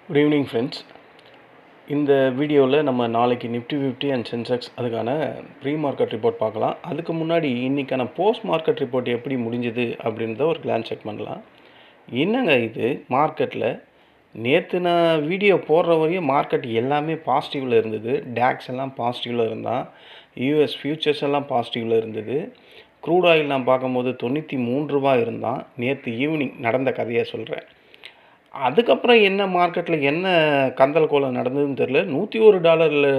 Good evening friends. இந்த வீடியோவில் நம்ம நாளைக்கு நிஃப்டி 50 அண்ட் சென்செக்ஸ் அதுக்கான ப்ரீ மார்க்கெட் ரிப்போர்ட் பார்க்கலாம். அதுக்கு முன்னாடி இன்றைக்கான போஸ்ட் மார்க்கெட் ரிப்போர்ட் எப்படி முடிஞ்சுது அப்படின்றத ஒரு கிளான்ஸ் செக் பண்ணலாம். என்னங்க இது மார்க்கெட்டில் நேற்று நான் வீடியோ போடுற வரையும் மார்க்கெட் எல்லாமே பாசிட்டிவில் இருந்தது. டேக்ஸ் எல்லாம் பாசிட்டிவில் இருந்தால், யூஎஸ் ஃபியூச்சர்ஸ் எல்லாம் பாசிட்டிவில் இருந்தது. க்ரூட் ஆயில் நான் பார்க்கும்போது $93 இருந்தான். நேற்று ஈவினிங் நடந்த கதையை சொல்கிறேன். அதுக்கப்புறம் என்ன மார்க்கெட்டில் என்ன கந்தல் கோலம் நடந்ததுன்னு தெரில. $101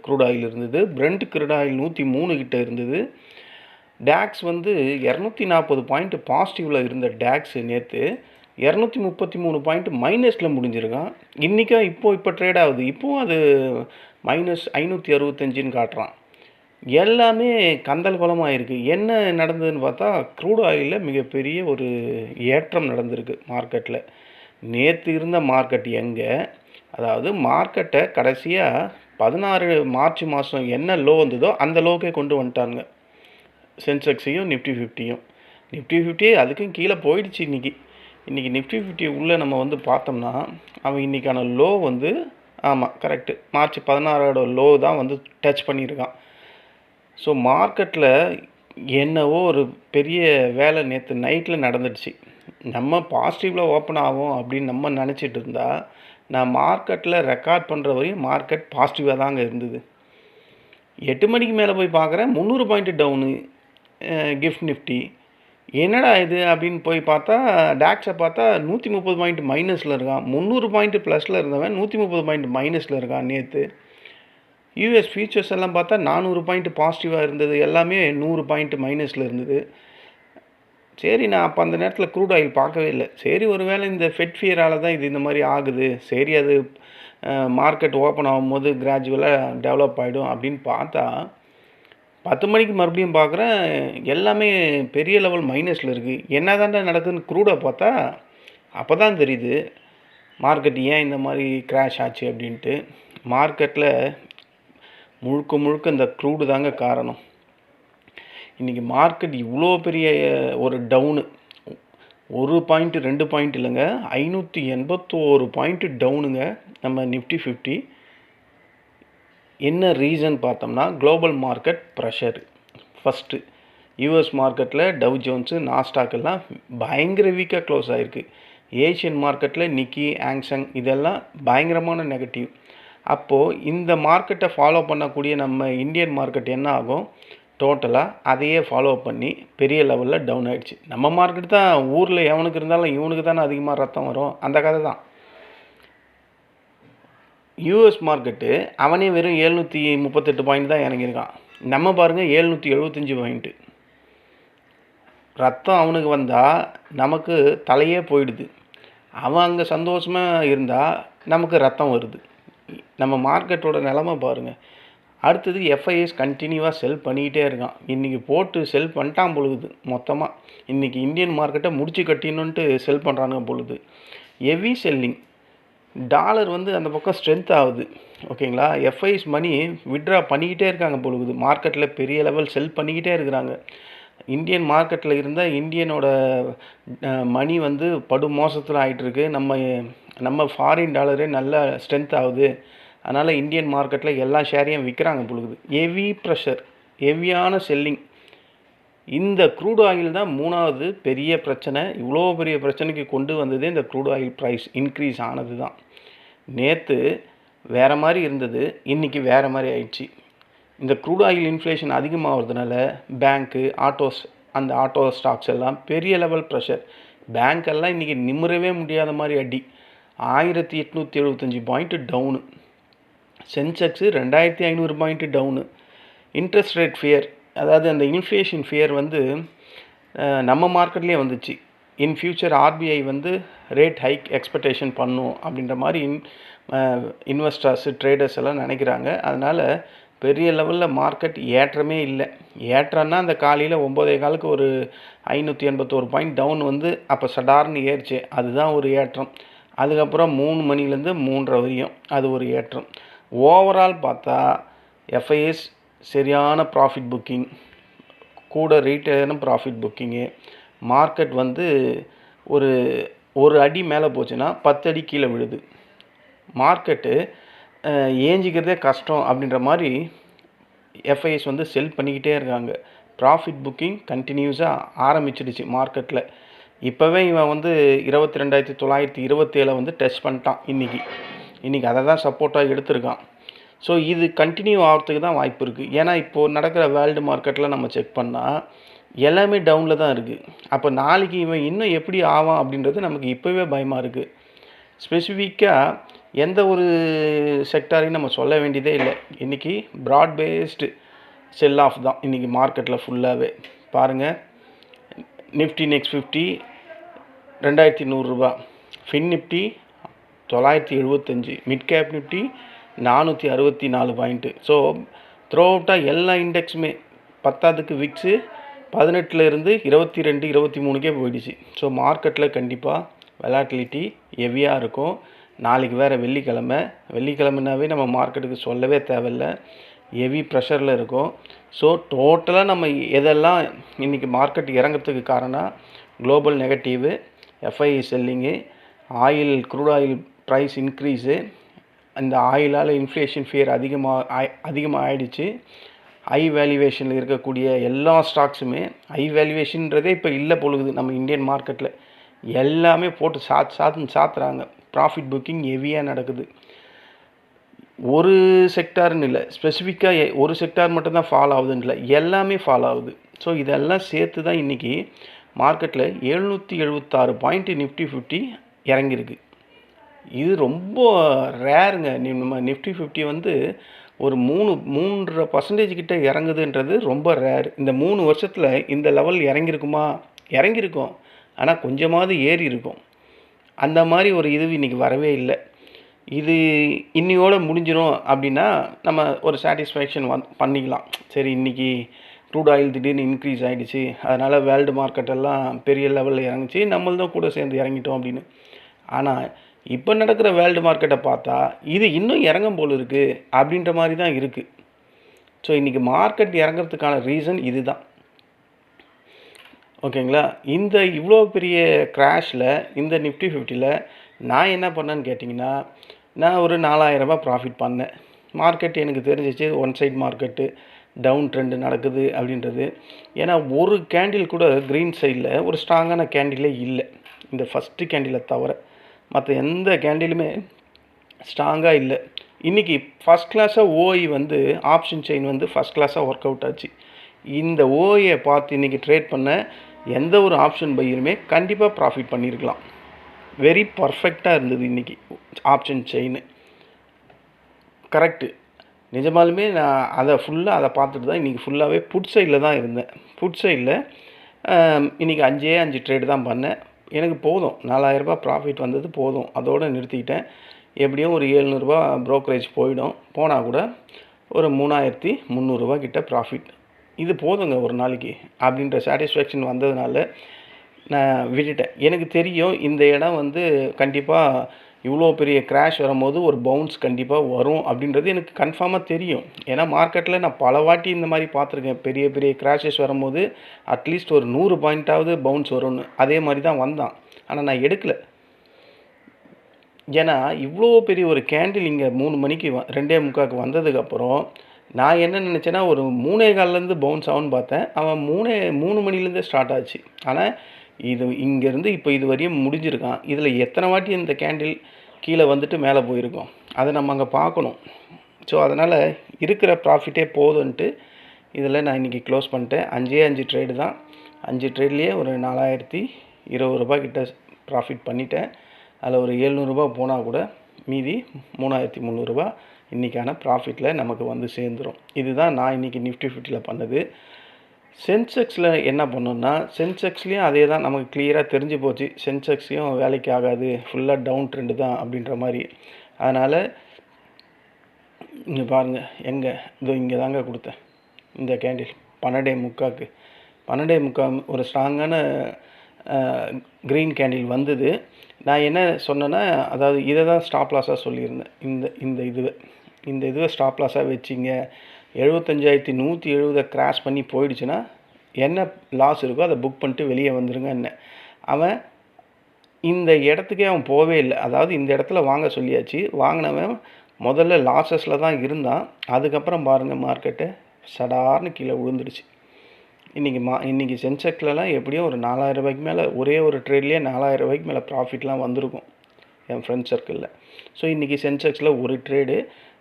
க்ரூட் ஆயில் இருந்தது. பிரெண்ட் க்ரூட் ஆயில் 103 கிட்ட இருந்தது. டேக்ஸ் வந்து 240 பாயிண்ட் பாசிட்டிவில் இருந்த டேக்ஸ் நேற்று 233 பாயிண்ட் மைனஸில் முடிஞ்சிருக்கான். இன்றைக்கும் இப்போ ட்ரேட் ஆகுது. இப்போவும் அது -565ன்னு காட்டுறான். எல்லாமே கந்தல் கோலமாக இருக்குது. என்ன நடந்ததுன்னு பார்த்தா க்ரூட் ஆயிலில் மிகப்பெரிய ஒரு ஏற்றம் நடந்திருக்கு மார்க்கெட்டில். நேற்று இருந்த மார்க்கெட் எங்கே, அதாவது மார்க்கெட்டை கடைசியாக 16 மார்ச் மாதம் என்ன லோ வந்ததோ அந்த லோக்கே கொண்டு வந்துட்டாங்க. சென்செக்ஸையும் நிஃப்டி 50யும். நிஃப்டி 50 அதுக்கும் கீழே போயிடுச்சு. இன்றைக்கி நிஃப்டி 50 உள்ளே நம்ம வந்து பார்த்தோம்னா அவன் இன்றைக்கான லோ வந்து ஆமாம் கரெக்டு மார்ச் 16 லோ தான் வந்து டச் பண்ணியிருக்கான். ஸோ மார்க்கெட்டில் என்னவோ ஒரு பெரிய வேலை நேற்று நைட்டில் நடந்துடுச்சு. நம்ம பாசிட்டிவில் ஓப்பன் ஆகும் அப்படின்னு நம்ம நினச்சிட்டு இருந்தால், நான் மார்க்கெட்டில் ரெக்கார்ட் பண்ணுற வரையும் மார்க்கெட் பாசிட்டிவாக தாங்க இருந்தது. 8 மணிக்கு மேலே போய் பார்க்குறேன் 300 பாயிண்ட் டவுனு கிஃப்ட் நிஃப்டி. என்னடா இது அப்படின்னு போய் பார்த்தா டேக்ஸை பார்த்தா 130 பாயிண்ட் மைனஸில் இருக்கான். 300 பாயிண்ட் ப்ளஸில் இருந்தவன் 130 பாயிண்ட் மைனஸில் இருக்கான் நேற்று. யூஎஸ் ஃபியூச்சர்ஸ் எல்லாம் பார்த்தா 400 பாயிண்ட் பாசிட்டிவாக இருந்தது. எல்லாமே 100 பாயிண்ட் மைனஸில் இருந்தது. சரி, நான் அப்போ அந்த நேரத்தில் க்ரூட் ஆயில் பார்க்கவே இல்லை. சரி, ஒரு வேளை இந்த ஃபெட் ஃபியரால் தான் இது இந்த மாதிரி ஆகுது. சரி, அது மார்க்கெட் ஓப்பன் ஆகும்போது கிராஜுவலாக டெவலப் ஆகிடும் அப்படின்னு பார்த்தா 10 மணிக்கு மறுபடியும் பார்க்குறேன் எல்லாமே பெரிய லெவல் மைனஸில் இருக்குது. என்ன தாண்டா நடக்குதுன்னு க்ரூடை பார்த்தா அப்போ தான் தெரியுது மார்க்கெட் ஏன் இந்த மாதிரி கிராஷ் ஆச்சு அப்படின்ட்டு. மார்க்கெட்டில் முழுக்க இந்த க்ரூடு தாங்க காரணம். இன்றைக்கி மார்க்கெட் இவ்வளோ பெரிய ஒரு டவுனு, 1 பாயிண்ட் 2 பாயிண்ட் இல்லைங்க, 581 பாயிண்ட் டவுனுங்க நம்ம நிஃப்டி 50. என்ன ரீசன் பார்த்தோம்னா global market pressure. First US மார்க்கெட்டில் டவ் ஜோன்ஸு நாஸ்டாக் எல்லாம் பயங்கர வீக்காக க்ளோஸ் ஆகிருக்கு. ஏஷியன் மார்க்கெட்டில் நிக்கி ஆங்சங் இதெல்லாம் பயங்கரமான நெகட்டிவ். அப்போது இந்த மார்க்கெட்டை ஃபாலோ பண்ணக்கூடிய நம்ம இந்தியன் மார்க்கெட் என்ன ஆகும், டோட்டலாக அதையே ஃபாலோ பண்ணி பெரிய லெவலில் டவுன் ஆகிடுச்சு. நம்ம மார்க்கெட் தான் ஊரில் எவனுக்கு இருந்தாலும் இவனுக்கு தானே அதிகமாக ரத்தம் வரும், அந்த கதை தான். யூஎஸ் மார்க்கெட்டு அவனே வெறும் 738 பாயிண்ட் தான் இறங்கியிருக்கான். நம்ம பாருங்கள் 775 பாயிண்ட்டு. ரத்தம் அவனுக்கு வந்தால் நமக்கு தலையே போயிடுது. அவன் அங்கே சந்தோஷமாக இருந்தால் நமக்கு ரத்தம் வருது. நம்ம மார்க்கெட்டோட நிலமை பாருங்கள். அடுத்தது எஃப்ஐஎஸ் கண்டினியூவாக செல் பண்ணிக்கிட்டே இருக்கான். இன்றைக்கி போட்டு செல் பண்ணிட்டான் பொழுது மொத்தமாக. இன்றைக்கி இந்தியன் மார்க்கெட்டை முடிச்சு கட்டினுன்ட்டு செல் பண்ணுறானுங்க பொழுது. Heavy selling. டாலர் வந்து அந்த பக்கம் ஸ்ட்ரென்த் ஆகுது. ஓகேங்களா. எஃப்ஐஎஸ் மணி விட்ரா பண்ணிக்கிட்டே இருக்காங்க பொழுது. மார்க்கெட்டில் பெரிய லெவல் செல் பண்ணிக்கிட்டே இருக்கிறாங்க. இந்தியன் மார்க்கெட்டில் இருந்தால் இந்தியனோட மணி வந்து படு மோசத்தில் ஆகிட்டுருக்கு. நம்ம ஃபாரின் டாலரே நல்ல ஸ்ட்ரென்த் ஆகுது. அதனால் இந்தியன் மார்க்கெட்டில் எல்லா ஷேரையும் விற்கிறாங்க பொழுது. ஹெவி ப்ரெஷர், ஹெவியான செல்லிங். இந்த க்ரூட் ஆயில் தான் 3வது பெரிய பிரச்சனை. இவ்வளோ பெரிய பிரச்சனைக்கு கொண்டு வந்தது இந்த க்ரூட் ஆயில் ப்ரைஸ் இன்க்ரீஸ் ஆனது தான். நேற்று வேறு மாதிரி இருந்தது, இன்றைக்கி வேறு மாதிரி ஆயிடுச்சு. இந்த க்ரூட் ஆயில் இன்ஃப்ளேஷன் அதிகமாகிறதுனால பேங்க்கு, அந்த ஆட்டோ ஸ்டாக்ஸ் எல்லாம் பெரிய லெவல் ப்ரெஷர். பேங்க்கெல்லாம் இன்றைக்கி நிமிரவே முடியாத மாதிரி அடி. 1875 point down. Sensex 2500 point down. Interest rate fear, அதாவது அந்த இன்ஃப்ளேஷன் ஃபியர் வந்து நம்ம மார்க்கெட்லேயே வந்துச்சு. இன் ஃபியூச்சர் ஆர்பிஐ வந்து ரேட் ஹைக் எக்ஸ்பெக்டேஷன் பண்ணும் அப்படின்ற மாதிரி இன்வெஸ்டர்ஸு ட்ரேடர்ஸ் எல்லாம் நினைக்கிறாங்க. அதனால் பெரிய லெவலில் மார்க்கெட் ஏற்றமே இல்லை. ஏற்றம்னா அந்த காலையில் 9:15 ஒரு 581 பாயிண்ட் டவுன் வந்து அப்போ சடார்னு ஏறிச்சு, அதுதான் ஒரு ஏற்றம். அதுக்கப்புறம் 3 மணிலேருந்து 3:30 வரையும் அது ஒரு ஏற்றம். ஓவரால் பார்த்தா எஃப்ஐஎஸ் சரியான ப்ராஃபிட் புக்கிங், கூட ரீட்டைலும் ப்ராஃபிட் புக்கிங்கு. மார்க்கெட் வந்து ஒரு அடி மேலே போச்சுன்னா 10 அடி கீழே விழுது. மார்க்கெட்டு ஏஞ்சிக்கிறதே கஷ்டம் அப்படின்ற மாதிரி எஃப்ஐஎஸ் வந்து செல் பண்ணிக்கிட்டே இருக்காங்க. ப்ராஃபிட் புக்கிங் கண்டினியூஸாக ஆரம்பிச்சிடுச்சு மார்க்கெட்டில். இப்போவே இவன் வந்து 22,927 வந்து டெஸ்ட் பண்ணிட்டான் இன்றைக்கி அதை தான் சப்போர்ட்டாக எடுத்திருக்கான். ஸோ இது கண்டினியூ ஆகிறதுக்கு தான் வாய்ப்பு இருக்குது. ஏன்னா இப்போது நடக்கிற வேர்ல்டு மார்க்கெட்டில் நம்ம செக் பண்ணால் எல்லாமே டவுனில் தான் இருக்குது. அப்போ நாளைக்கு இவன் இன்னும் எப்படி ஆவான் அப்படின்றது நமக்கு இப்போவே பயமாக இருக்குது. ஸ்பெசிஃபிக்காக எந்த ஒரு செக்டாரையும் நம்ம சொல்ல வேண்டியதே இல்லை. இன்றைக்கி ப்ராட் பேஸ்டு செல் ஆஃப் தான் இன்றைக்கி மார்க்கெட்டில் ஃபுல்லாகவே. பாருங்கள், நிஃப்டி நெக்ஸ்ட் 50 2100 ரூபா, fin nifty 975, mid cap nifty 464 point. So த்ரோ அவுட்டாக எல்லா இண்டெக்ஸுமே 10க்கு விக்ஸு 18லேருந்து 22, 23க்கே போயிடுச்சு. ஸோ மார்க்கெட்டில் கண்டிப்பாக வெலாட்டிலிட்டி ஹெவியாக இருக்கும். நாளைக்கு வேறு வெள்ளிக்கிழமைனாவே நம்ம மார்க்கெட்டுக்கு சொல்லவே தேவையில்லை, ஹெவி ப்ரெஷரில் இருக்கும். ஸோ டோட்டலாக நம்ம எதெல்லாம் இன்றைக்கி மார்க்கெட் இறங்கிறதுக்கு காரணம் global நெகட்டிவு, FII selling, crude oil price increase, அந்த ஆயிலால் இன்ஃப்ளேஷன் ஃபியர் அதிகமாக ஆயிடுச்சு. ஹை வேல்யூவேஷனில் இருக்கக்கூடிய எல்லா ஸ்டாக்ஸுமே, ஹை வேல்யூவேஷன்றதே இப்போ இல்லை பொழுது நம்ம இந்தியன் மார்க்கெட்டில் எல்லாமே போட்டு சாத்துறாங்க. ப்ராஃபிட் புக்கிங் ஹெவியாக நடக்குது. ஒரு செக்டார்னு இல்லை, ஸ்பெசிஃபிக்காக ஒரு செக்டார் மட்டும்தான் ஃபால் ஆகுதுன்னு இல்லை, எல்லாமே ஃபால் ஆகுது. ஸோ இதெல்லாம் சேர்த்து தான் இன்றைக்கி மார்க்கெட்டில் 776 பாயிண்ட்டு நிஃப்டி 50 இறங்கியிருக்கு. இது ரொம்ப ரேருங்க. நம்ம நிஃப்டி 50 வந்து ஒரு 3.5% கிட்ட இறங்குதுன்றது ரொம்ப ரேர். இந்த 3 வருஷத்தில் இந்த லெவல் இறங்கியிருக்கும், ஆனால் கொஞ்சமாவது ஏறி இருக்கும். அந்த மாதிரி ஒரு இது இன்றைக்கி வரவே இல்லை. இது இன்னையோடு முடிஞ்சிடும் அப்படின்னா நம்ம ஒரு சாட்டிஸ்ஃபேக்ஷன் பண்ணிக்கலாம். சரி, இன்றைக்கி க்ரூட் ஆயில் திடீர்னு இன்க்ரீஸ் ஆகிடுச்சு, அதனால் வேர்ல்டு மார்க்கெட்டெல்லாம் பெரிய லெவலில் இறங்குச்சு, நம்மள்தான் கூட சேர்ந்து இறங்கிட்டோம் அப்படின்னு. ஆனால் இப்போ நடக்கிற வேர்ல்டு மார்க்கெட்டை பார்த்தா இது இன்னும் இறங்கும் போல் இருக்குது அப்படின்ற மாதிரி தான் இருக்குது. ஸோ இன்றைக்கி மார்க்கெட் இறங்கிறதுக்கான ரீசன் இது தான். ஓகேங்களா? இந்த இவ்வளோ பெரிய க்ராஷில் இந்த நிஃப்டி 50ல் நான் என்ன பண்ணேன்னு கேட்டிங்கன்னா, நான் ஒரு 4000 ரூபாய் ப்ராஃபிட் பண்ணேன். மார்க்கெட் எனக்கு தெரிஞ்சிச்சு one side market down trend நடக்குது அப்படின்றது. ஏன்னா ஒரு கேண்டில் கூட க்ரீன் சைடில் ஒரு ஸ்ட்ராங்கான கேண்டிலே இல்லை, இந்த ஃபஸ்ட்டு கேண்டிலை தவிர மற்ற எந்த கேண்டிலுமே ஸ்ட்ராங்காக இல்லை. இன்றைக்கி ஃபஸ்ட் கிளாஸாக ஓஐ வந்து ஆப்ஷன் செயின் வந்து ஃபஸ்ட் கிளாஸாக ஒர்க் அவுட் ஆச்சு. இந்த ஓஐயை பார்த்து இன்றைக்கி ட்ரேட் பண்ண எந்த ஒரு ஆப்ஷன் பையருமே கண்டிப்பாக ப்ராஃபிட் பண்ணியிருக்கலாம். வெரி பர்ஃபெக்டாக இருந்தது இன்றைக்கி ஆப்ஷன் செயின். கரெக்டு, நிஜமாலுமே நான் அதை பார்த்துட்டு தான் இன்றைக்கி ஃபுல்லாகவே புட் சைடில் தான் இருந்தேன். புட் சைடில் இன்றைக்கி 5 ட்ரேடு தான் பண்ணேன். எனக்கு போதும், 4000 ரூபாய் ப்ராஃபிட் வந்தது போதும், அதோடு நிறுத்திக்கிட்டேன். எப்படியும் ஒரு 700 ரூபா ப்ரோக்கரேஜ் போனால் கூட ஒரு 3300 ரூபா கிட்ட ப்ராஃபிட். இது போதுங்க ஒரு நாளைக்கு அப்படின்ற சாட்டிஸ்ஃபேக்ஷன் வந்ததுனால நான் விட்டுட்டேன். எனக்கு தெரியும் இந்த இடம் வந்து கண்டிப்பாக இவ்வளோ பெரிய கிராஷ் வரும்போது ஒரு பவுன்ஸ் கண்டிப்பாக வரும் அப்படின்றது எனக்கு கன்ஃபார்மாக தெரியும். ஏன்னா மார்க்கெட்டில் நான் பல வாட்டி இந்த மாதிரி பார்த்துருக்கேன். பெரிய பெரிய கிராஷஸ் வரும்போது அட்லீஸ்ட் ஒரு 100 பாயிண்ட்டாவது பவுன்ஸ் வரும்னு. அதே மாதிரி தான் வந்தான், ஆனால் நான் எடுக்கலை. ஏன்னா இவ்வளோ பெரிய ஒரு கேண்டில் இங்கே 3 மணிக்கு 2:45க்கு வந்ததுக்கப்புறம் நான் என்ன நினச்சேன்னா ஒரு 3:15லேருந்து பவுன்ஸ் ஆகும்னு பார்த்தேன். அவன் 3 மணிலேருந்தே ஸ்டார்ட் ஆச்சு. ஆனால் இது இங்கேருந்து இப்போ இது வரையும் முடிஞ்சிருக்கான். இதில் எத்தனை வாட்டி இந்த கேண்டில் கீழே வந்துட்டு மேலே போயிருக்கோம், அதை நம்ம அங்கே பார்க்கணும். ஸோ அதனால் இருக்கிற ப்ராஃபிட்டே போதுன்ட்டு இதில் நான் இன்றைக்கி க்ளோஸ் பண்ணிட்டேன். 5 ட்ரேடு தான். 5 ட்ரேட்லேயே ஒரு 4020 ரூபாய் கிட்ட ப்ராஃபிட் பண்ணிட்டேன். அதில் ஒரு 700 ரூபா போனால் கூட மீதி 3300 ரூபா இன்றைக்கான ப்ராஃபிட்டில் நமக்கு வந்து சேர்ந்துடும். இதுதான் நான் இன்றைக்கி நிஃப்டி 50ல் பண்ணது. சென்செக்ஸில் என்ன பண்ணோன்னா, சென்செக்ஸ்லேயும் அதே தான் நமக்கு கிளியராக தெரிஞ்சு போச்சு. சென்செக்ஸையும் வேலைக்கு ஆகாது, ஃபுல்லாக டவுன் ட்ரெண்டு தான் அப்படின்ற மாதிரி. அதனால் இங்கே பாருங்கள், இங்கே தாங்க கொடுத்தேன் இந்த கேண்டில் 12:45 ஒரு ஸ்ட்ராங்கான க்ரீன் கேண்டில் வந்தது. நான் என்ன சொன்னேன்னா, அதாவது இதை தான் ஸ்டாப் லாஸாக சொல்லியிருந்தேன். இந்த இதுவை ஸ்டாப் லாஸாக வச்சிங்க. 75,170 கிராஷ் பண்ணி போயிடுச்சுன்னா என்ன லாஸ் இருக்கோ அதை புக் பண்ணிட்டு வெளியே வந்துருங்க. அவன் இந்த இடத்துக்கே அவன் போவே இல்லை. அதாவது இந்த இடத்துல வாங்க சொல்லியாச்சு. வாங்கினவன் முதல்ல லாஸஸில் தான் இருந்தான். அதுக்கப்புறம் பாருங்கள் மார்க்கெட்டு சடார்னு கீழே விழுந்துடுச்சு. இன்றைக்கி சென்செக்ஸ்லலாம் எப்படியும் ஒரு 4000 ரூபாய்க்கு மேலே ஒரே ஒரு ட்ரேட்லேயே 4000 ரூபாய்க்கு மேலே ப்ராஃபிட்லாம் வந்திருக்கும் என் ஃப்ரெண்ட் சர்க்கிளில். ஸோ இன்றைக்கி சென்செக்ஸில் ஒரு ட்ரேடு,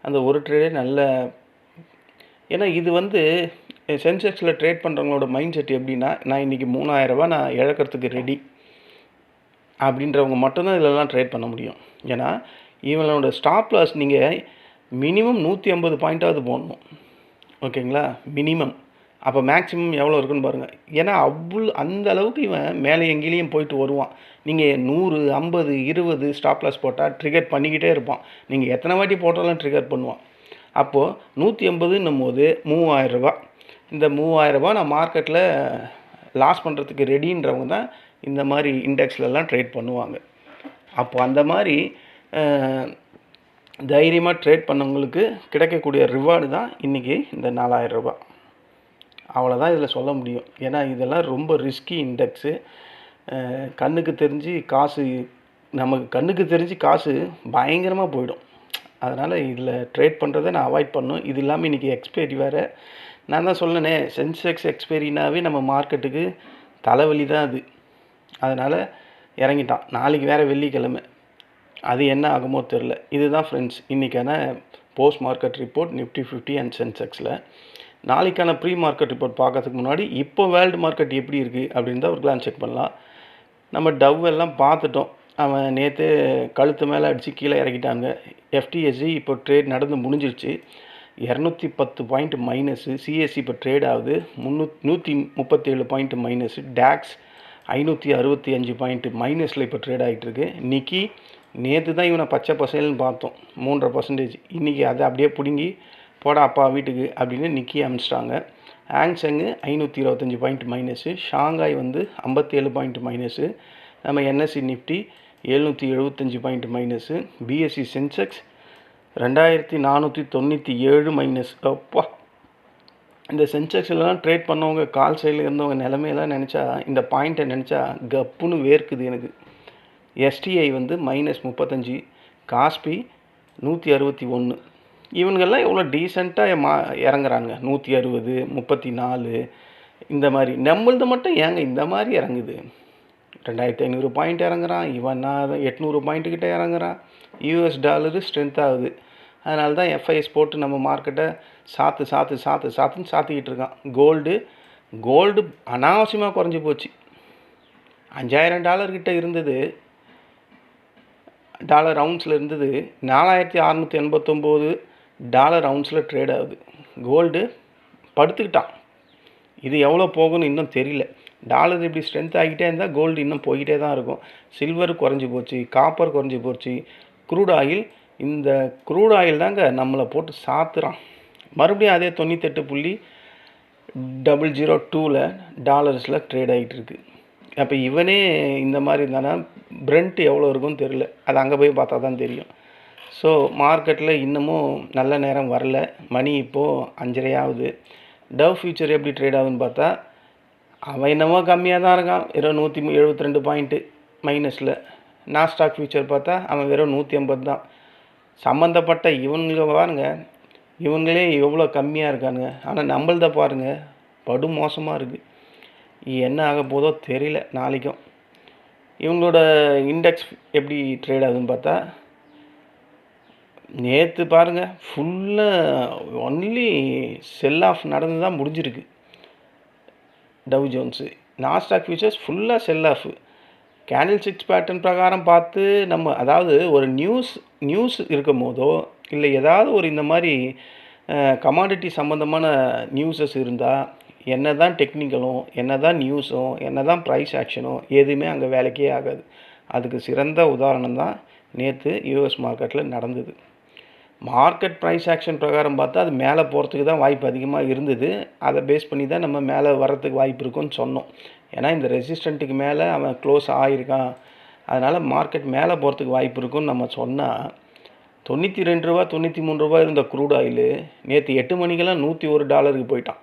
அந்த ஒரு ட்ரேடே நல்ல, ஏன்னா இது வந்து சென்செக்ஸில் ட்ரேட் பண்ணுறவங்களோட மைண்ட் செட் எப்படின்னா, நான் இன்றைக்கி 3000 ரூபா நான் இழக்கிறதுக்கு ரெடி அப்படின்றவங்க மட்டும்தான் இதெல்லாம் ட்ரேட் பண்ண முடியும். ஏன்னா இவங்களோட ஸ்டாப் லாஸ் நீங்கள் மினிமம் 150 பாயிண்ட்டாவது போடணும், ஓகேங்களா, மினிமம். அப்போ மேக்ஸிமம் எவ்வளோ இருக்குன்னு பாருங்கள். ஏன்னா அந்த அளவுக்கு இவன் மேலே எங்கேயும் போயிட்டு வருவான். நீங்கள் 100, 50, 20 ஸ்டாப் லாஸ் போட்டால் ட்ரிகர் பண்ணிக்கிட்டே இருப்பான். நீங்கள் எத்தனை வாட்டி போட்டாலும் ட்ரிகர் பண்ணுவான். அப்போது 150ன்னும் போது 3000 ரூபா, இந்த 3000 ரூபா நான் மார்க்கெட்டில் லாஸ் பண்ணுறதுக்கு ரெடின்றவங்க தான் இந்த மாதிரி இண்டெக்ஸ்லலாம் ட்ரேட் பண்ணுவாங்க. அப்போ அந்த மாதிரி தைரியமாக ட்ரேட் பண்ணவங்களுக்கு கிடைக்கக்கூடிய ரிவார்டு தான் இன்றைக்கி இந்த 4000 ரூபா. அவ்வளோதான் இதில் சொல்ல முடியும். ஏன்னா இதெல்லாம் ரொம்ப ரிஸ்கி இண்டெக்ஸு. கண்ணுக்கு தெரிஞ்சு காசு பயங்கரமாக போயிடும். அதனால் இதில் ட்ரேட் பண்ணுறதை நான் அவாய்ட் பண்ணணும். இது இல்லாமல் இன்றைக்கி எக்ஸ்பைரி வேறு. நான் தான் சொன்னேனே, சென்செக்ஸ் எக்ஸ்பைரினாவே நம்ம மார்க்கெட்டுக்கு தலைவலி தான் அது. அதனால் இறங்கிட்டான். நாளைக்கு வேறு வெள்ளிக்கிழமை, அது என்ன ஆகுமோ தெரில. இதுதான் ஃப்ரெண்ட்ஸ் இன்றைக்கான post market report nifty 50 and சென்செக்ஸில். நாளைக்கான ப்ரீ மார்க்கெட் ரிப்போர்ட் பார்க்கறதுக்கு முன்னாடி இப்போ வேர்ல்டு மார்க்கெட் எப்படி இருக்குது அப்படின்னு தான் ஒரு கிளான்ஸ் செக் பண்ணலாம். நம்ம டவ் எல்லாம் பார்த்துட்டோம். அவன் நேற்று கழுத்து மேலே அடித்து கீழே இறக்கிட்டாங்க. எஃப்டிஎஸ்சி இப்போ ட்ரேட் நடந்து முடிஞ்சிருச்சு. 210 பாயிண்ட் மைனஸு. சிஎஸ்சி இப்போ ட்ரேட் ஆகுது 137 பாயிண்ட் மைனஸு. டேக்ஸ் 565 பாயிண்ட் மைனஸில் இப்போ ட்ரேட் ஆகிட்டுருக்கு. நிக்கி நேற்று தான் இவனை பச்சை பசேல்னு பார்த்தோம், 3.5%. இன்றைக்கி அதை அப்படியே பிடுங்கி போடா அப்பா வீட்டுக்கு அப்படின்னு நிக்கி அனுப்பிச்சிட்டாங்க. Hang Seng 525 point minus. Shanghai 57 point minus. நம்ம NSC nifty 775 point minus. BSC sensex 2497 minus. அப்பா, இந்த சென்செக்ஸ்லாம் ட்ரேட் பண்ணவங்க கால் சைடில் இருந்தவங்க நிலமையெல்லாம் நினச்சா, இந்த பாயிண்ட்டை நினச்சா கப்புன்னு வேர்க்குது எனக்கு. எஸ்டிஐ -35, காஸ்பி 161. இவங்கெல்லாம் எவ்வளோ டீசெண்டாக இறங்குறாங்க, 160, 34 இந்த மாதிரி. நம்மளது மட்டும் ஏங்க இந்த மாதிரி இறங்குது? 2500 பாயிண்ட் இறங்குறான் இவன், 800 பாயிண்ட்டுக்கிட்ட இறங்குறான். யூஎஸ் டாலரு ஸ்ட்ரென்த் ஆகுது. அதனால தான் எஃப்ஐஎஸ் போட்டு நம்ம மார்க்கெட்டை சாத்துன்னு சாத்திக்கிட்டு இருக்கான். கோல்டு அனாவசியமாக குறைஞ்சி போச்சு. $5000 கிட்ட இருந்தது, டாலர் அவுன்ஸில் இருந்தது. 4689 டாலர் அவுன்ஸில் ட்ரேட் ஆகுது. கோல்டு படுத்துக்கிட்டான். இது எவ்வளோ போகும்னு இன்னும் தெரியல. டாலர் இப்படி ஸ்ட்ரென்த் ஆகிட்டே இருந்தால் கோல்டு இன்னும் போய்கிட்டே தான் இருக்கும். சில்வர் குறைஞ்சி போச்சு, காப்பர் குறைஞ்சி போச்சு. க்ரூட் ஆயில், இந்த க்ரூட் ஆயில் தாங்க நம்மளை போட்டு சாத்துறான். மறுபடியும் அதே 98.002 டாலர்ஸில் ட்ரேட் ஆகிட்டுருக்கு. அப்போ இவனே இந்த மாதிரி இருந்தானா பிரெண்ட் எவ்வளோ இருக்குன்னு தெரியல. அது அங்கே போய் பார்த்தா தான் தெரியும். ஸோ மார்க்கெட்டில் இன்னமும் நல்ல நேரம் வரல. மணி இப்போது 5:30 ஆகுது. டவ் ஃபியூச்சர் எப்படி ட்ரேட் ஆகுதுன்னு பார்த்தா, அவன் என்னமோ கம்மியாக தான் இருக்கான், வெறும் 172 பாயிண்ட்டு மைனஸில். நாஸ்டாக் ஃபியூச்சர் பார்த்தா அவன் வெறும் 180 தான். சம்மந்தப்பட்ட இவனுங்க பாருங்க, இவங்களே எவ்வளோ கம்மியாக இருக்கானுங்க. ஆனால் நம்மள்த பாருங்கள், படு மோசமாக இருக்குது. என்ன ஆக போதோ தெரியல நாளைக்கும். இவங்களோட இண்டெக்ஸ் எப்படி ட்ரேட் ஆகுதுன்னு பார்த்தா, நேற்று பாருங்கள் ஃபுல்லாக ஒன்லி செல் ஆஃப் நடந்து தான் முடிஞ்சிருக்கு. டவ் ஜோன்ஸு, நாஸ்டாக் ஃபியூச்சர்ஸ் ஃபுல்லாக செல் ஆஃப். கேண்டில் 6 பேட்டர்ன் பிரகாரம் பார்த்து நம்ம, அதாவது ஒரு நியூஸ் இருக்கும் போதோ இல்லை ஏதாவது ஒரு இந்த மாதிரி கமாடிட்டி சம்மந்தமான நியூஸஸ் இருந்தால், என்ன தான் டெக்னிக்கலும், என்ன தான் நியூஸும், என்ன தான் ப்ரைஸ் ஆக்ஷனும் எதுவுமே அங்கே வேலைக்கே ஆகாது. அதுக்கு சிறந்த உதாரணம் தான் நேற்று யூஎஸ் மார்க்கெட்டில் நடந்தது. மார்க்கெட் ப்ரைஸ் ஆக்ஷன் பிரகாரம் பார்த்தா அது மேலே போகிறதுக்கு தான் வாய்ப்பு அதிகமாக இருந்தது. அதை பேஸ் பண்ணி தான் நம்ம மேலே வர்றதுக்கு வாய்ப்பு இருக்குன்னு சொன்னோம். ஏன்னா இந்த ரெசிஸ்டண்ட்டுக்கு மேலே அவன் க்ளோஸ் ஆகியிருக்கான், அதனால் மார்க்கெட் மேலே போகிறதுக்கு வாய்ப்பு இருக்குன்னு நம்ம சொன்னால், $92, $93 இருந்த க்ரூட் ஆயிலு நேற்று 8 மணிக்கெல்லாம் $101 போயிட்டான்.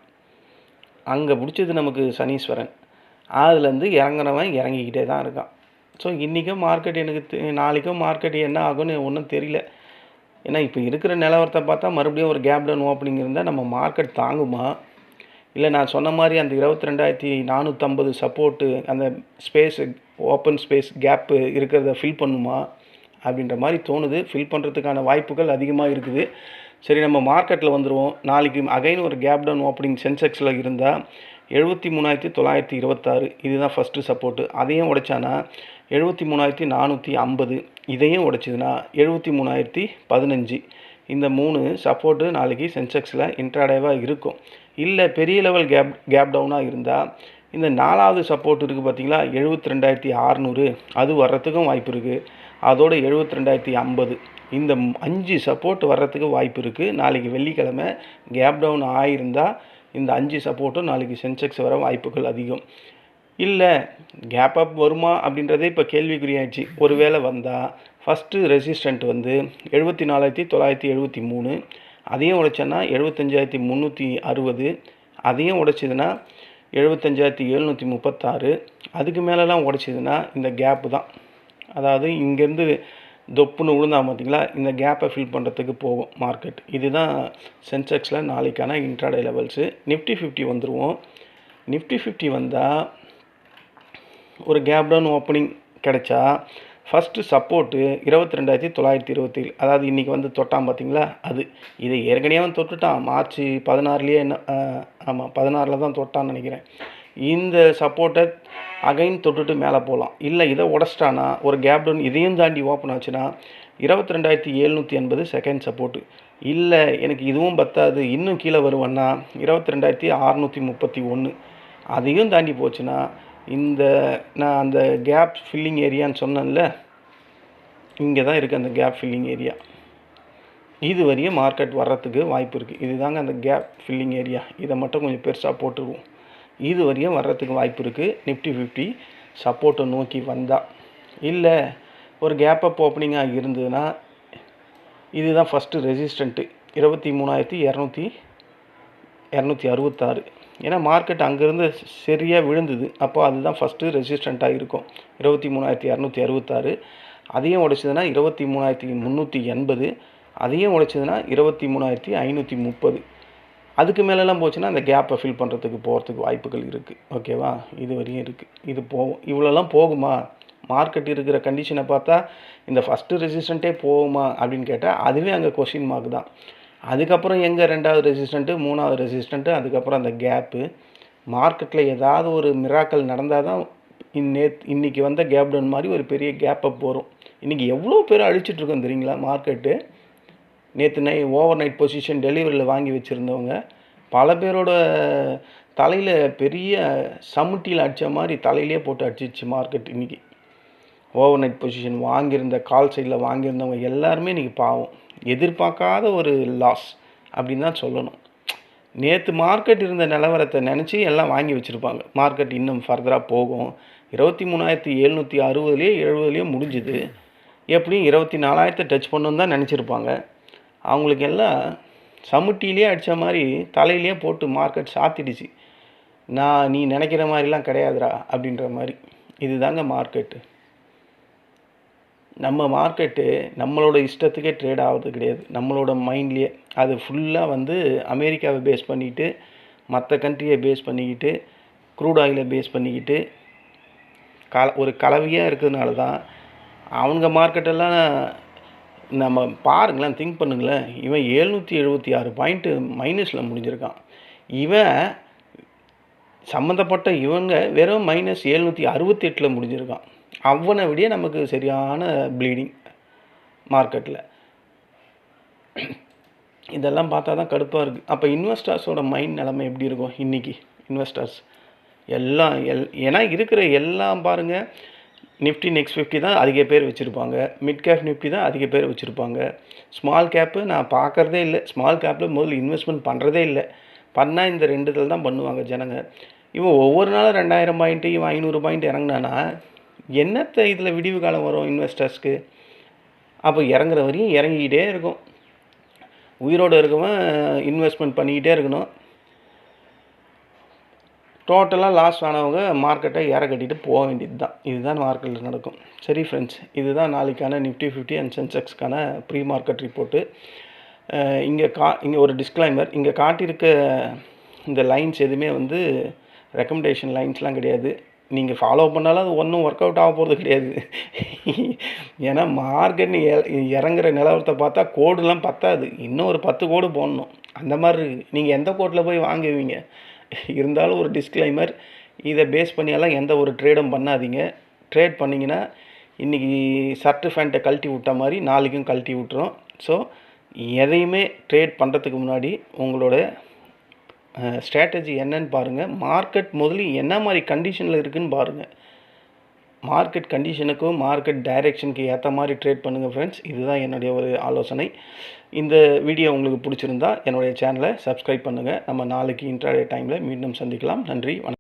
அங்கே பிடிச்சது நமக்கு சனீஸ்வரன். அதுலேருந்து இறங்குறவன் இறங்கிக்கிட்டே தான் இருக்கான். ஸோ இன்றைக்கும் மார்க்கெட் எனக்கு நாளைக்கும் மார்க்கெட் என்ன ஆகும்னு ஒன்றும் தெரியல. ஏன்னா இப்போ இருக்கிற நிலவரத்தை பார்த்தா மறுபடியும் ஒரு கேப் டவுன் ஓப்பனிங் இருந்தால் நம்ம மார்க்கெட் தாங்குமா, இல்லை நான் சொன்ன மாதிரி அந்த 22,450 சப்போர்ட்டு அந்த ஸ்பேஸு ஓப்பன் ஸ்பேஸ் கேப்பு இருக்கிறத ஃபில் பண்ணுமா அப்படின்ற மாதிரி தோணுது. ஃபில் பண்ணுறதுக்கான வாய்ப்புகள் அதிகமாக இருக்குது. சரி, நம்ம மார்க்கெட்டில் வந்துடுவோம். நாளைக்கு அகைன் ஒரு கேப் டவுன் ஓப்பனிங் சென்செக்ஸில் இருந்தால் 73,926 இதுதான் ஃபஸ்ட்டு சப்போர்ட்டு. அதையும் உடைச்சானா 73,450, இதையும் உடைச்சிதுன்னா 73,015. இந்த 3 சப்போர்ட்டு நாளைக்கு சென்செக்ஸில் இன்ட்ராடேவாக இருக்கும். இல்லை பெரிய லெவல் கேப் டவுனாக இருந்தால் இந்த 4வது சப்போர்ட் இருக்குது பார்த்தீங்களா, 72,600, அது வர்றதுக்கும் வாய்ப்பு இருக்குது. அதோட 72,050, இந்த 5 சப்போர்ட் வர்றதுக்கு வாய்ப்பு இருக்குது. நாளைக்கு வெள்ளிக்கிழமை கேப் டவுன் ஆகியிருந்தால் இந்த 5 சப்போர்ட்டும் நாளைக்கு சென்செக்ஸ் வர வாய்ப்புகள் அதிகம். இல்லை கேப் அப் வருமா அப்படின்றதே இப்போ கேள்விக்குறியாச்சு. ஒருவேளை வந்தால் ஃபஸ்ட்டு ரெசிஸ்டண்ட் வந்து 74,973, அதையும் உடைச்சோன்னா 75,360, அதையும் உடைச்சிதுன்னா 75,736, அதுக்கு மேலெலாம் உடைச்சிதுன்னா இந்த கேப்பு தான். அதாவது இங்கேருந்து தொப்புன்னு விழுந்தா பார்த்தீங்களா, இந்த கேப்பை ஃபில் பண்ணுறதுக்கு போகும் மார்க்கெட். இதுதான் சென்செக்ஸில் நாளைக்கான இன்ட்ராடே லெவல்ஸு. நிஃப்டி 50 வந்துடுவோம். நிஃப்டி 50 வந்தால் ஒரு கேப் டவுன் ஓப்பனிங் கிடைச்சா ஃபஸ்ட்டு சப்போர்ட்டு 22,927, அதாவது இன்றைக்கி வந்து தொட்டான் பார்த்தீங்களா, அது இதை ஏற்கனவே தொட்டுட்டான். மார்ச் 16லேயே என்ன, ஆமாம் 16ல் தான் தொட்டான்னு நினைக்கிறேன். இந்த சப்போர்ட்டை அகைன் தொட்டுட்டு மேலே போகலாம். இல்லை இதை உடச்சிட்டானா ஒரு கேப் டவுன் இதையும் தாண்டி ஓப்பன் ஆச்சுன்னா 22,780 செகண்ட் சப்போர்ட்டு. இல்லை எனக்கு இதுவும் பத்தாது இன்னும் கீழே வருவேன்னா 22,631, அதையும் தாண்டி போச்சுன்னா இந்த நான் அந்த கேப் ஃபில்லிங் ஏரியான்னு சொன்னேன்ல, இங்கே தான் இருக்குது அந்த கேப் ஃபில்லிங் ஏரியா. இது வரையும் மார்க்கெட் வர்றதுக்கு வாய்ப்பு இருக்குது. இதுதாங்க அந்த கேப் ஃபில்லிங் ஏரியா. இதை மட்டும் கொஞ்சம் பெருசாக போட்டுருவோம். இது வரையும் வர்றதுக்கு வாய்ப்பு இருக்குது. நிஃப்டி 50 சப்போர்ட்டை நோக்கி வந்தால். இல்லை ஒரு கேப் அப் ஓப்பனிங்காக இருந்ததுன்னா இதுதான் ஃபஸ்ட்டு ரெசிஸ்டண்ட்டு 23,266. ஏன்னா மார்க்கெட் அங்கேருந்து சரியாக விழுந்தது. அப்போ அதுதான் ஃபஸ்ட்டு ரெசிஸ்டண்ட்டாக இருக்கும் 23,266. அதையும் உடைச்சதுன்னா 23,380, அதையும் உடைச்சதுன்னா 23,530. அதுக்கு மேலெலாம் போச்சுன்னா அந்த கேப்பை ஃபில் பண்ணுறதுக்கு போகிறதுக்கு வாய்ப்புகள் இருக்குது. ஓகேவா, இது வரையும் இருக்குது. இது போகும். இவ்வளோலாம் போகுமா மார்க்கெட் இருக்கிற கண்டிஷனை பார்த்தா? இந்த ஃபஸ்ட்டு ரெசிஸ்டண்ட்டே போகுமா அப்படின்னு கேட்டால் அதுவே அங்கே கொஷின் மார்க் தான். அதுக்கப்புறம் எங்கே 2வது ரெசிஸ்டண்ட்டு, 3வது ரெசிஸ்டண்ட்டு, அதுக்கப்புறம் அந்த கேப்பு. மார்க்கெட்டில் ஏதாவது ஒரு மிராக்கல் நடந்தால் தான் இன்றைக்கி வந்த கேப் டவுன் மாதிரி ஒரு பெரிய கேப் அப் வரும். இன்றைக்கி எவ்வளோ பேர் அழிச்சிட்ருக்கோம் தெரியுங்களா மார்க்கெட்டு. நேற்று ஓவர் நைட் பொசிஷன் டெலிவரியில் வாங்கி வச்சுருந்தவங்க பல பேரோட தலையில் பெரிய சமுட்டியில் அடித்த மாதிரி தலையிலே போட்டு அடிச்சிச்சு மார்க்கெட். இன்றைக்கி ஓவர் நைட் பொசிஷன் வாங்கியிருந்த கால் சைடில் வாங்கியிருந்தவங்க எல்லாருமே இன்றைக்கி பாவம், எதிர்பார்க்காத ஒரு லாஸ் அப்படின்னு தான் சொல்லணும். நேற்று மார்க்கெட் இருந்த நிலவரத்தை நினச்சி எல்லாம் வாங்கி வச்சுருப்பாங்க. மார்க்கெட் இன்னும் ஃபர்தராக போகும். 23,760 70 முடிஞ்சுது. எப்படியும் 24,000 டச் பண்ணணுன்னு தான் நினச்சிருப்பாங்க. அவங்களுக்கு எல்லாம் சமுட்டிலே அடித்த மாதிரி தலையிலே போட்டு மார்க்கெட் சாத்திடுச்சு. நீ நினைக்கிற மாதிரிலாம் கிடையாதுடா அப்படின்ற மாதிரி. இதுதாங்க மார்க்கெட்டு. நம்ம மார்க்கெட்டு நம்மளோட இஷ்டத்துக்கே ட்ரேட் ஆகிறது கிடையாது. நம்மளோட மைண்ட்லேயே அது ஃபுல்லாக வந்து அமெரிக்காவை பேஸ் பண்ணிக்கிட்டு, மற்ற கண்ட்ரியை பேஸ் பண்ணிக்கிட்டு, க்ரூட் ஆயிலை பேஸ் பண்ணிக்கிட்டு ஒரு கலவையாக இருக்கிறதுனால தான் அவங்க மார்க்கெட்டெல்லாம் நம்ம பாருங்களேன், திங்க் பண்ணுங்களேன். இவன் 776 பாயிண்ட்டு மைனஸில் முடிஞ்சிருக்கான். இவன் சம்மந்தப்பட்ட இவங்க வெறும் -768 முடிஞ்சிருக்கான். அவனை விட நமக்கு சரியான ப்ளீடிங் மார்க்கெட்டில். இதெல்லாம் பார்த்தா தான் கடுப்பாக இருக்குது. அப்போ இன்வெஸ்டர்ஸோட மைண்ட் நிலைமை எப்படி இருக்கும் இன்றைக்கி? இன்வெஸ்டர்ஸ் எல்லாம் ஏன்னா இருக்கிற எல்லாம் பாருங்கள், நிஃப்டி நெக்ஸ்ட் 50 தான் அதிக பேர் வச்சுருப்பாங்க. மிட் கேப் நிஃப்டி தான் அதிக பேர் வச்சுருப்பாங்க. ஸ்மால் கேப்பு நான் பார்க்குறதே இல்லை. ஸ்மால் கேப்பில் முதல்ல இன்வெஸ்ட்மெண்ட் பண்ணுறதே இல்லை. பண்ணால் இந்த 2 இதில் தான் பண்ணுவாங்க ஜனங்க. இவன் ஒவ்வொரு நாளும் 2000 பாயிண்ட்டு, இவன் 500 பாயிண்ட் இறங்கினானா என்னத்தை இதில் விடிவு காலம் வரும் இன்வெஸ்டர்ஸ்க்கு? அப்போ இறங்குற வரையும் இறங்கிக்கிட்டே இருக்கும். உயிரோடு இருக்கவன் இன்வெஸ்ட்மெண்ட் பண்ணிக்கிட்டே இருக்கணும். டோட்டலாக லாஸ் ஆனவங்க மார்க்கெட்டை ஏற கட்டிட்டு போக வேண்டியது தான். இதுதான் மார்க்கெட்டில் நடக்கும். சரி ஃப்ரெண்ட்ஸ், இதுதான் நாளைக்கான நிஃப்டி 50 அண்ட் சென்செக்ஸ்க்கான ப்ரீ மார்க்கெட் ரிப்போர்ட்டு. இங்கே ஒரு டிஸ்க்ளைமர், இங்கே காட்டியிருக்க இந்த லைன்ஸ் எதுவுமே வந்து ரெக்கமெண்டேஷன் லைன்ஸ்லாம் கிடையாது. நீங்கள் ஃபாலோ பண்ணாலும் அது ஒன்றும் ஒர்க் அவுட் ஆக போகிறது கிடையாது. ஏன்னா மார்க்கெட் இறங்குற நிலவரத்தை பார்த்தா கோடுலாம் பத்தாது, இன்னும் ஒரு 10 கோடு போடணும். அந்த மாதிரி நீங்கள் எந்த கோட்டில் போய் வாங்குவீங்க? இருந்தாலும் ஒரு டிஸ்க்ளைமர், இதை பேஸ் பண்ணியெல்லாம் எந்த ஒரு ட்ரேடும் பண்ணாதீங்க. ட்ரேட் பண்ணிங்கன்னா இன்றைக்கி ஷர்ட்டு ஃபேண்ட்டை கழட்டி விட்ட மாதிரி நாளைக்கும் கழட்டி விட்டுரும். ஸோ எதையுமே ட்ரேட் பண்ணுறதுக்கு முன்னாடி உங்களோட ஸ்ட்ராட்டஜி என்னன்னு பாருங்கள். மார்க்கெட் முதல்ல என்ன மாதிரி கண்டிஷனில் இருக்குதுன்னு பாருங்கள். மார்க்கெட் கண்டிஷனுக்கும் மார்க்கெட் டைரெக்ஷனுக்கு ஏற்ற மாதிரி ட்ரேட் பண்ணுங்கள் ஃப்ரெண்ட்ஸ். இதுதான் என்னுடைய ஒரு ஆலோசனை. இந்த வீடியோ உங்களுக்கு பிடிச்சிருந்தா என்னுடைய சேனலை சப்ஸ்கிரைப் பண்ணுங்கள். நம்ம நாளைக்கு இன்ட்ராடே டைமில் மீண்டும் சந்திக்கலாம். நன்றி, வணக்கம்.